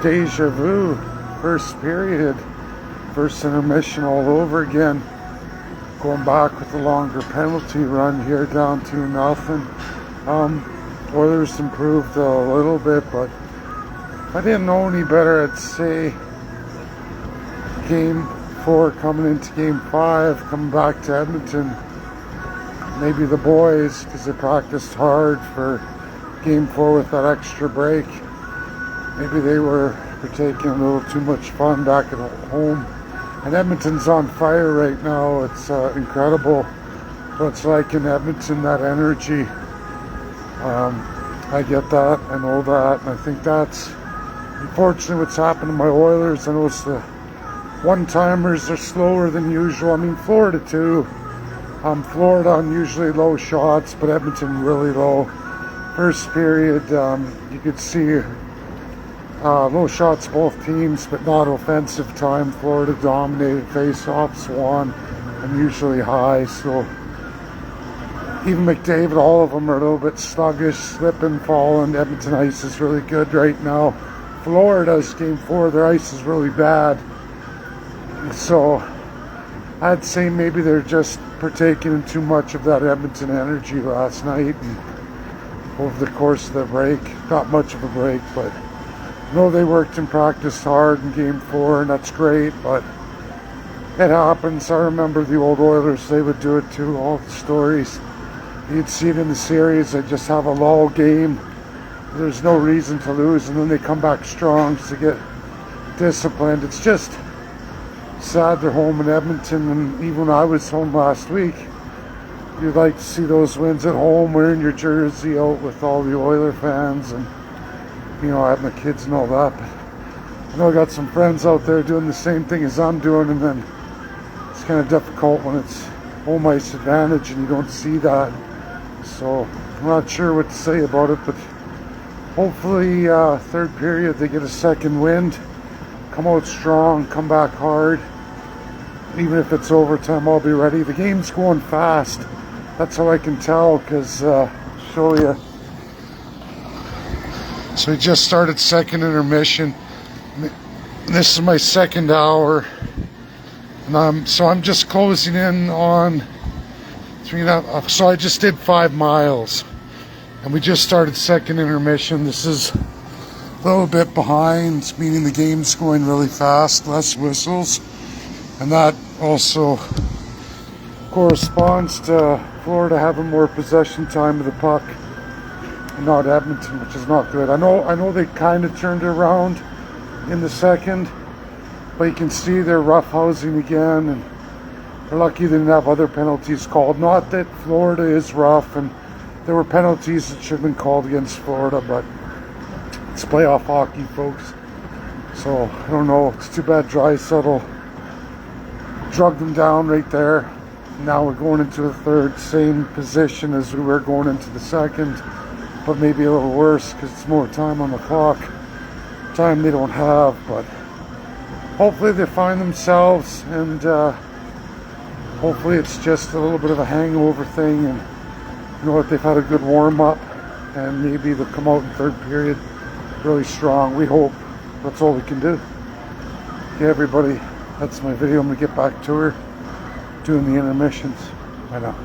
deja vu. First period, first intermission all over again. Going back with a longer penalty run here, down 2-0. Oilers improved a little bit, but if I didn't know any better, I'd say Game 4 coming into Game 5, coming back to Edmonton. Maybe the boys, because they practiced hard for Game 4 with that extra break. Maybe they were taking a little too much fun back at home. And Edmonton's on fire right now. It's incredible what it's like in Edmonton, that energy. I get that, I know that, and I think that's unfortunately what's happened to my Oilers. I know it's the one-timers are slower than usual. I mean, Florida too. Florida unusually low shots, but Edmonton really low. First period, you could see low shots both teams, but not offensive time. Florida dominated face-offs, won, and usually high. So even McDavid, all of them are a little bit sluggish, slipping, falling. Edmonton ice is really good right now. Florida's Game 4, their ice is really bad. So I'd say maybe they're just partaking in too much of that Edmonton energy last night and over the course of the break. Not much of a break, but I know they worked and practiced hard in Game 4, and that's great, but it happens. I remember the old Oilers, they would do it too, all the stories. You'd see it in the series, they just have a lull game. There's no reason to lose, and then they come back strong to get disciplined. It's just sad they're home in Edmonton, and even when I was home last week, you'd like to see those wins at home, wearing your jersey out with all the Oiler fans, and you know, I have my kids and all that. But I know I got some friends out there doing the same thing as I'm doing, and then it's kind of difficult when it's home ice advantage and you don't see that. So I'm not sure what to say about it, but hopefully third period they get a second wind, come out strong, come back hard. Even if it's overtime, I'll be ready. The game's going fast. That's how I can tell, because show you. So we just started second intermission. This is my second hour, and I'm just closing in on 3.5. So I just did 5 miles, and we just started second intermission. This is a little bit behind, meaning the game's going really fast, less whistles, and that also corresponds to Florida having more possession time of the puck, and not Edmonton, which is not good. I know they kind of turned it around in the second, but you can see they're roughhousing again, and they're lucky they didn't have other penalties called. Not that Florida is rough, and there were penalties that should have been called against Florida, but it's playoff hockey, folks. So I don't know. It's too bad Draisaitl drugged them down right there. Now we're going into the third, same position as we were going into the second, but maybe a little worse because it's more time on the clock. Time they don't have, but hopefully they find themselves, and hopefully it's just a little bit of a hangover thing, and you know what, they've had a good warm-up, and maybe they'll come out in third period really strong. We hope. That's all we can do. Okay, everybody, that's my video. I'm going to get back to her doing the intermissions. Bye now.